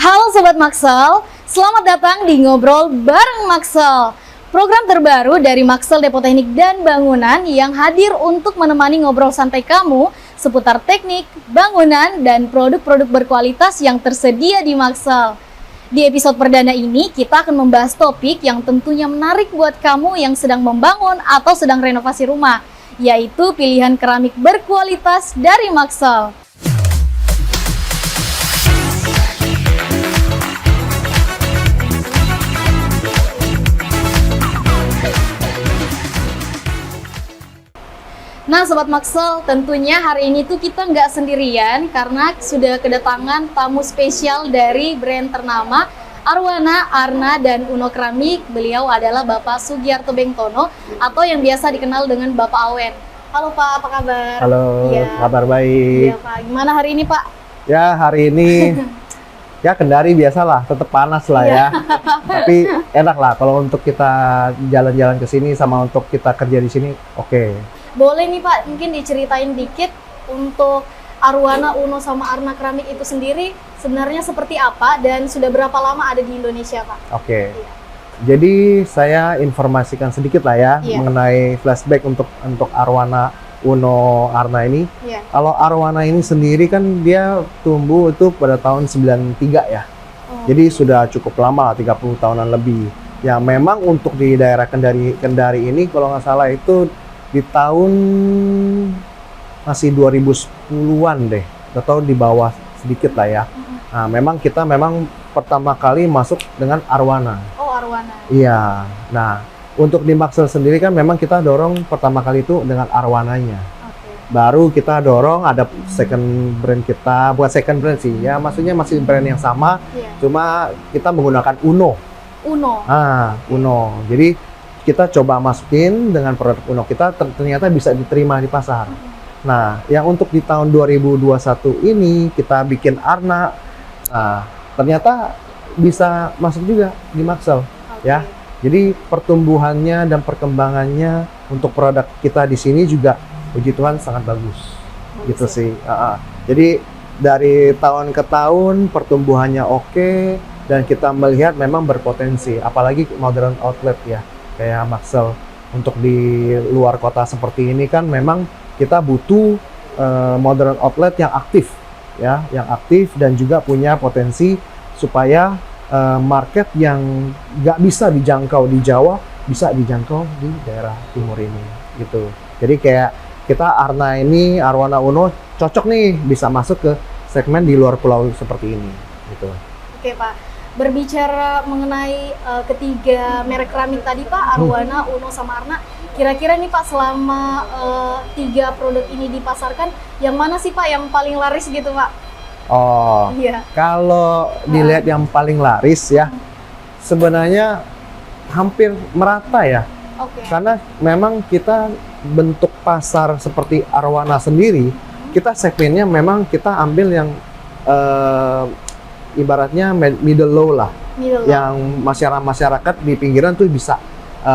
Halo Sobat Maxel, selamat datang di Ngobrol Bareng Maxel. Program terbaru dari Maxel Depo Teknik dan Bangunan yang hadir untuk menemani ngobrol santai kamu seputar teknik, bangunan, dan produk-produk berkualitas yang tersedia di Maxel. Di episode perdana ini, kita akan membahas topik yang tentunya menarik buat kamu yang sedang membangun atau sedang renovasi rumah, yaitu pilihan keramik berkualitas dari Maxel. Nah Sobat Maxel, tentunya hari ini tuh kita nggak sendirian karena sudah kedatangan tamu spesial dari brand ternama Arwana, Arna, dan Uno Keramik. Beliau adalah Bapak Sugiarto Bengtono atau yang biasa dikenal dengan Bapak Awen. Halo Pak, apa kabar? Halo, ya. kabar baik. Iya Pak, gimana hari ini Pak? Ya hari ini ya Kendari biasalah, tetap panas lah ya. Tapi enak lah kalau untuk kita jalan-jalan ke sini sama untuk kita kerja di sini, oke. Boleh nih Pak, mungkin diceritain dikit untuk Arwana, Uno, sama Arna Keramik itu sendiri sebenarnya seperti apa dan sudah berapa lama ada di Indonesia Pak? Oke. Iya. Jadi saya informasikan sedikit lah ya mengenai flashback untuk Arwana, Uno, Arna ini. Iya. Kalau Arwana ini sendiri kan dia tumbuh itu pada tahun 93 ya. Jadi sudah cukup lama, 30 tahunan lebih. Ya memang untuk di daerah Kendari ini kalau nggak salah itu di tahun masih 2010-an deh, atau di bawah sedikit lah ya. Nah, memang kita pertama kali masuk dengan Arwana. Oh, Arwana. Iya. Nah, untuk di Maxel sendiri kan memang kita dorong pertama kali itu dengan Arwananya. Baru kita dorong ada second brand kita, buat second brand sih ya, maksudnya masih brand yang sama, cuma kita menggunakan Uno. Uno. Uno. Jadi kita coba masukin dengan produk Uno kita ternyata bisa diterima di pasar. Nah, yang untuk di tahun 2021 ini kita bikin Arna, ternyata bisa masuk juga di Maxel, ya. Jadi pertumbuhannya dan perkembangannya untuk produk kita di sini juga puji Tuhan sangat bagus gitu sih. Jadi dari tahun ke tahun pertumbuhannya oke dan kita melihat memang berpotensi, apalagi modern outlet ya. Kayak Maxel untuk di luar kota seperti ini kan memang kita butuh modern outlet yang aktif ya, yang aktif dan juga punya potensi supaya market yang nggak bisa dijangkau di Jawa bisa dijangkau di daerah timur ini gitu. Jadi kayak kita Arwana Uno cocok nih bisa masuk ke segmen di luar pulau seperti ini gitu. Oke Pak. Berbicara mengenai ketiga merek keramik tadi Pak, Arwana, Uno, sama Arna, kira-kira nih Pak selama tiga produk ini dipasarkan, yang mana sih Pak yang paling laris gitu Pak? Oh, iya. Kalau dilihat yang paling laris ya, sebenarnya hampir merata ya. Karena memang kita bentuk pasar seperti Arwana sendiri, kita segmennya memang kita ambil yang ibaratnya middle low lah, yang masyarakat di pinggiran tuh bisa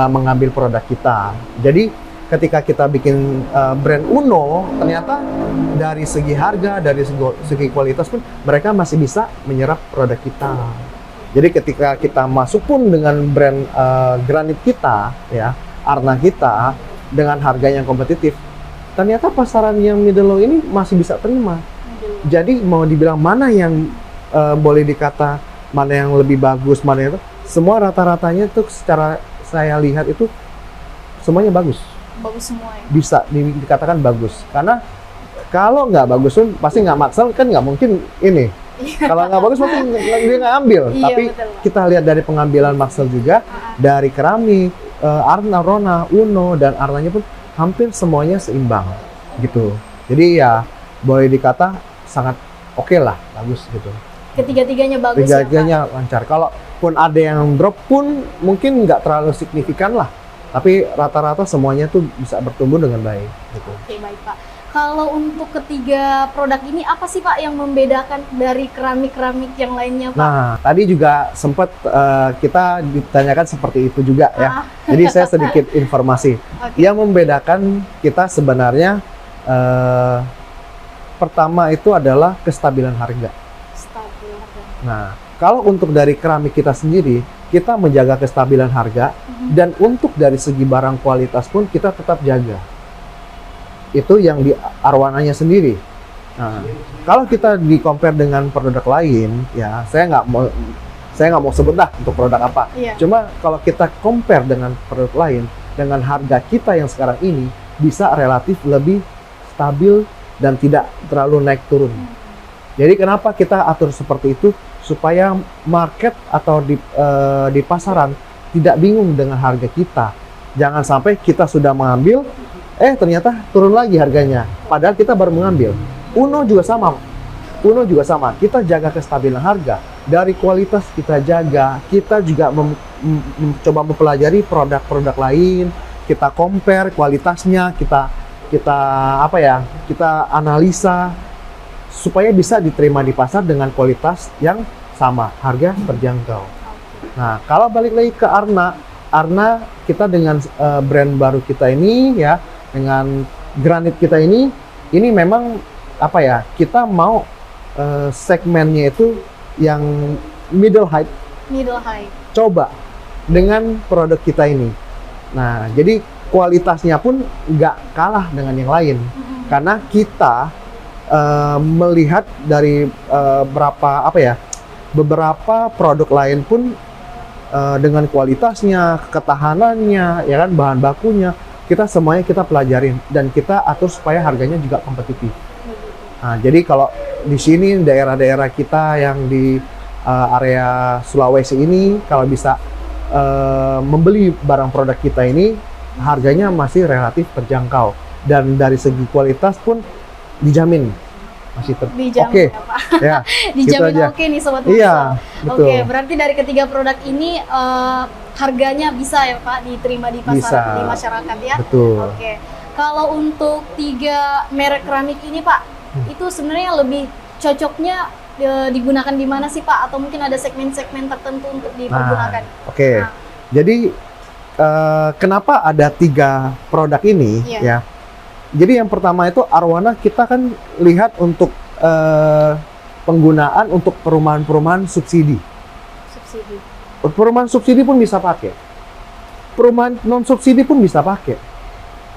mengambil produk kita. Jadi ketika kita bikin brand Uno, ternyata dari segi harga, dari segi kualitas pun mereka masih bisa menyerap produk kita. Jadi ketika kita masuk pun dengan brand granit kita, ya Arna kita dengan harga yang kompetitif, ternyata pasaran yang middle low ini masih bisa terima. Jadi mau dibilang mana yang boleh dikata mana yang lebih bagus, mana itu semua rata-ratanya tuh secara saya lihat itu semuanya bagus semua ya? Bisa dikatakan bagus, karena kalau nggak bagus pun pasti nggak Maxel kan nggak mungkin ini. Kalau nggak bagus pasti dia nggak ambil. Tapi betul. Kita lihat dari pengambilan Maxel juga dari keramik, Arwana, Uno, dan Arnanya pun hampir semuanya seimbang gitu. Jadi ya boleh dikata sangat oke lah, bagus gitu. Ketiga-tiganya bagus. Ketiga-tiganya lancar. Kalaupun ada yang drop pun mungkin nggak terlalu signifikan lah. Tapi rata-rata semuanya tuh bisa bertumbuh dengan baik. Gitu. Oke, baik Pak. Kalau untuk ketiga produk ini apa sih Pak yang membedakan dari keramik-keramik yang lainnya Pak? Nah, tadi juga sempat kita ditanyakan seperti itu juga ya. Jadi saya sedikit informasi. Yang membedakan kita sebenarnya pertama itu adalah kestabilan harga. Stabil harga. Nah, Kalau untuk dari keramik kita sendiri, kita menjaga kestabilan harga, dan untuk dari segi barang kualitas pun kita tetap jaga. Itu yang di arwananya sendiri. Nah, kalau kita di compare dengan produk lain, ya saya nggak mau sebut dah untuk produk apa. Iya. Cuma kalau kita compare dengan produk lain, dengan harga kita yang sekarang ini bisa relatif lebih stabil dan tidak terlalu naik turun. Jadi kenapa kita atur seperti itu? Supaya market atau di pasaran tidak bingung dengan harga kita. Jangan sampai kita sudah mengambil, ternyata turun lagi harganya. Padahal kita baru mengambil. Uno juga sama. Kita jaga kestabilan harga. Dari kualitas kita jaga. Kita juga mencoba mempelajari produk-produk lain. Kita compare kualitasnya. Kita analisa supaya bisa diterima di pasar dengan kualitas yang sama, harga terjangkau. Nah, kalau balik lagi ke Arna kita dengan brand baru kita ini ya, dengan granit kita ini memang kita mau segmennya itu yang middle height. Coba dengan produk kita ini. Nah, jadi kualitasnya pun nggak kalah dengan yang lain, karena kita melihat dari beberapa produk lain pun dengan kualitasnya, ketahanannya, ya kan, bahan bakunya, semuanya kita pelajarin dan kita atur supaya harganya juga kompetitif. Nah, jadi kalau di sini daerah-daerah kita yang di area Sulawesi ini, kalau bisa membeli barang produk kita ini, harganya masih relatif terjangkau dan dari segi kualitas pun dijamin masih oke. Ya, dijamin gitu oke nih Sobat Maksel. Iya, betul. Oke, berarti dari ketiga produk ini harganya bisa ya Pak diterima di pasar, di masyarakat ya. Betul. Oke. Kalau untuk 3 merek keramik ini Pak, itu sebenarnya lebih cocoknya digunakan di mana sih Pak? Atau mungkin ada segmen-segmen tertentu untuk dipergunakan? Oke. Jadi kenapa ada 3 produk ini ya? Jadi yang pertama itu arwana kita kan lihat untuk penggunaan untuk perumahan-perumahan subsidi. Perumahan subsidi pun bisa pakai. Perumahan non subsidi pun bisa pakai.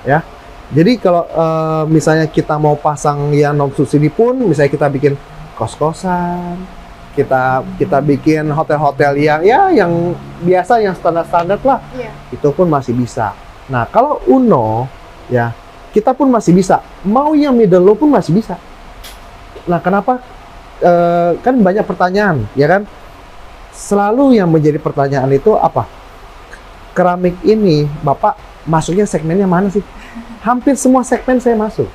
Ya. Jadi kalau misalnya kita mau pasang yang non subsidi pun, misalnya kita bikin kos-kosan, kita bikin hotel-hotel yang biasa, yang standar-standar lah, itu pun masih bisa. Nah, kalau Uno ya kita pun masih bisa, mau yang middle low pun masih bisa. Nah, kenapa? Kan banyak pertanyaan, ya kan? Selalu yang menjadi pertanyaan itu apa? Keramik ini, Bapak masuknya segmennya mana sih? Hampir semua segmen saya masuk.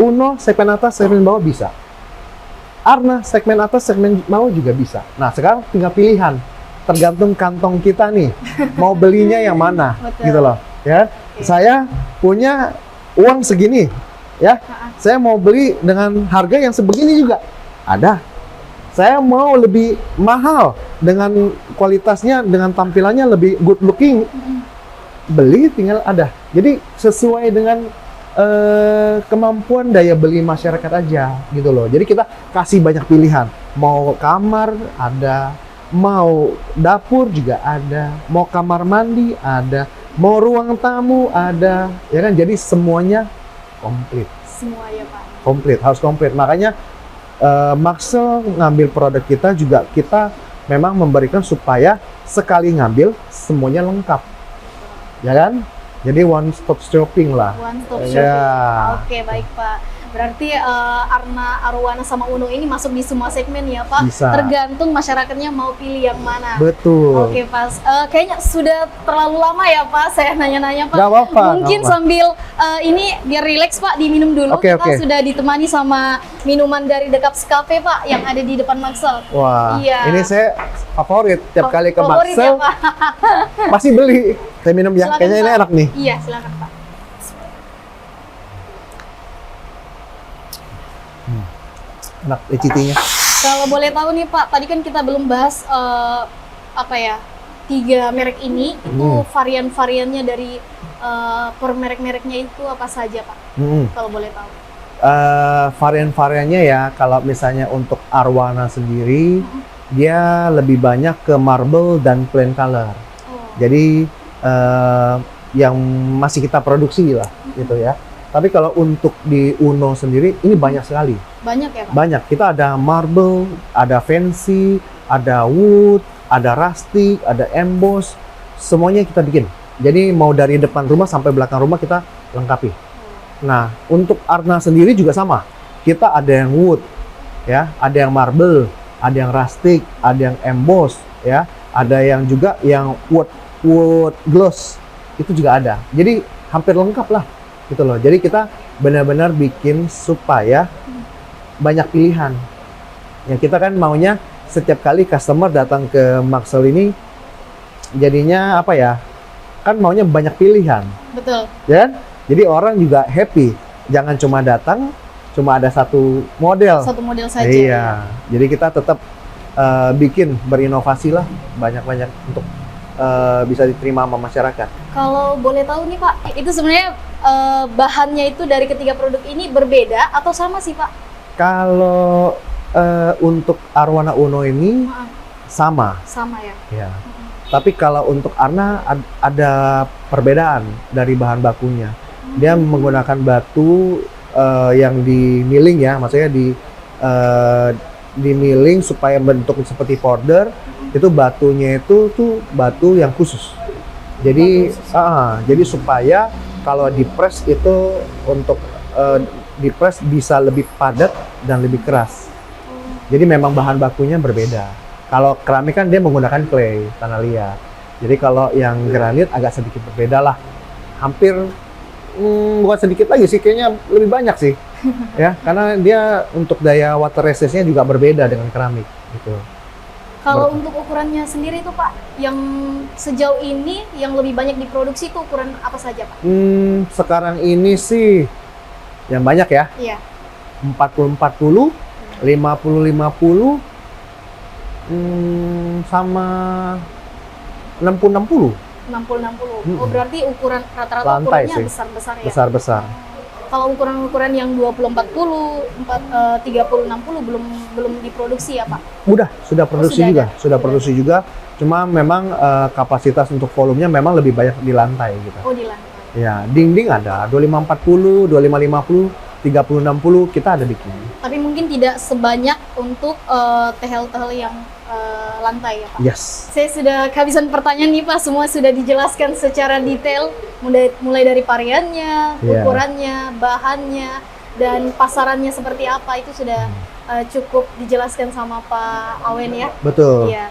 Uno, segmen atas, segmen bawah bisa. Arna, segmen atas, segmen bawah juga bisa. Nah, sekarang tinggal pilihan. Tergantung kantong kita nih, mau belinya yang mana, gitu loh. Ya, saya punya uang segini, ya. Saya mau beli dengan harga yang sebegini juga ada. Saya mau lebih mahal dengan kualitasnya, dengan tampilannya lebih good looking, beli tinggal ada. Jadi sesuai dengan kemampuan daya beli masyarakat aja, gitu loh. Jadi kita kasih banyak pilihan. Mau kamar ada, mau dapur juga ada, mau kamar mandi ada, mau ruang tamu ada, ya kan? Jadi semuanya komplit. Semua ya Pak. Komplit, harus komplit. Makanya Maksel ngambil produk kita juga, kita memang memberikan supaya sekali ngambil semuanya lengkap, ya kan? Jadi one stop shopping lah. One stop shopping. Ya. Oke, baik Pak. Berarti Arna, Arwana sama Uno ini masuk di semua segmen ya Pak? Bisa. Tergantung masyarakatnya mau pilih yang mana. Betul. Oke Pak, kayaknya sudah terlalu lama ya Pak saya nanya-nanya Pak. Gak apa-apa. Mungkin sambil ini biar rileks Pak, diminum dulu. Kita sudah ditemani sama minuman dari The Cups Cafe Pak yang ada di depan Maksel. Wah, iya. Ini saya favorit tiap kali ke Favorit Maksel. Ya, Pak? Pasti beli. Saya minum ya, Silakan, kayaknya Pak. ini enak nih. Iya, silakan Pak. Enak ecitingnya. Kalau boleh tahu nih Pak, tadi kan kita belum bahas 3 merek ini, itu varian-variannya dari per merek-mereknya itu apa saja Pak? Kalau boleh tahu. Varian-variannya ya, kalau misalnya untuk Arwana sendiri, dia lebih banyak ke marble dan plain color. Jadi yang masih kita produksi lah gitu ya. Tapi kalau untuk di Uno sendiri ini banyak sekali. Banyak ya Pak? Banyak. Kita ada marble, ada fancy, ada wood, ada rustic, ada emboss, semuanya kita bikin. Jadi mau dari depan rumah sampai belakang rumah kita lengkapi. Nah, untuk Arna sendiri juga sama. Kita ada yang wood, ya, ada yang marble, ada yang rustic, ada yang emboss, ya, ada yang juga yang wood gloss, itu juga ada. Jadi hampir lengkap lah, gitu loh. Jadi kita benar-benar bikin supaya banyak pilihan. Ya kita kan maunya setiap kali customer datang ke Maxell ini, jadinya apa ya? Kan maunya banyak pilihan. Betul. Ya, jadi orang juga happy. Jangan cuma datang, cuma ada satu model. Satu model saja. Iya. Jadi kita tetap bikin berinovasi lah, banyak-banyak untuk bisa diterima sama masyarakat. Kalau boleh tahu nih Pak, itu sebenarnya bahannya itu dari ketiga produk ini berbeda atau sama sih Pak? Kalau untuk Arwana Uno ini sama. Sama ya. Ya. Tapi kalau untuk Arna ada perbedaan dari bahan bakunya. Dia menggunakan batu yang di milling ya, maksudnya di milling supaya bentuk seperti powder. Itu batunya itu tuh batu yang khusus. Jadi jadi supaya kalau di press itu untuk di press bisa lebih padat dan lebih keras. Jadi memang bahan bakunya berbeda. Kalau keramik kan dia menggunakan clay, tanah liat. Jadi kalau yang granit agak sedikit berbeda lah. Hampir bukan sedikit lagi sih, kayaknya lebih banyak sih. Ya, karena dia untuk daya water resistance-nya juga berbeda dengan keramik gitu. Kalau untuk ukurannya sendiri itu Pak, yang sejauh ini yang lebih banyak diproduksi itu ukuran apa saja Pak? Sekarang ini sih yang banyak ya. Iya. 40-40, 50-50, sama 60-60. 60-60. Oh berarti ukuran rata-rata Lantai ukurannya sih. besar-besar ya? Besar-besar. Kalau ukuran-ukuran yang 20-40, 30-60 belum diproduksi ya Pak? Sudah produksi sudah juga. ada? Sudah produksi juga. Cuma memang kapasitas untuk volumenya memang lebih banyak di lantai gitu. Oh di lantai. Ya, dinding ada 25-40, 25-50, 30-60 kita ada bikin. Tapi mungkin tidak sebanyak untuk tehel-tehel yang lantai ya Pak? Yes. Saya sudah kehabisan pertanyaan nih Pak, semua sudah dijelaskan secara detail, mulai dari variannya, ukurannya, bahannya, dan pasarannya seperti apa, itu sudah cukup dijelaskan sama Pak Awen ya? Betul. Iya.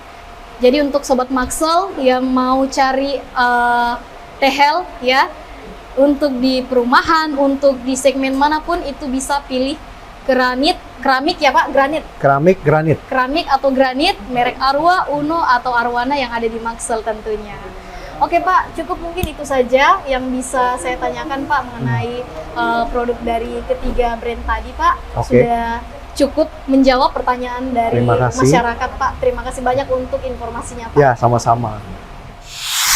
Jadi untuk Sobat Maxell yang mau cari tehel ya, untuk di perumahan, untuk di segmen manapun itu bisa pilih keramik ya Pak, granit. Keramik atau granit, merek Arwa, Uno, atau Arwana yang ada di Maxell tentunya. Oke Pak, cukup mungkin itu saja yang bisa saya tanyakan Pak mengenai produk dari ketiga brand tadi Pak. Oke. Sudah cukup menjawab pertanyaan dari Terima kasih. masyarakat Pak. Terima kasih banyak untuk informasinya Pak. Ya, sama-sama.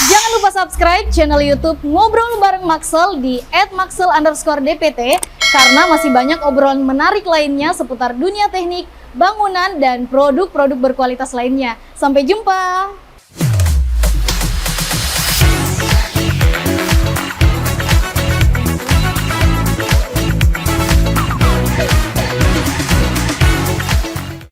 Jangan lupa subscribe channel YouTube Ngobrol Bareng Maxell di @maxell_dpt karena masih banyak obrolan menarik lainnya seputar dunia teknik, bangunan, dan produk-produk berkualitas lainnya. Sampai jumpa!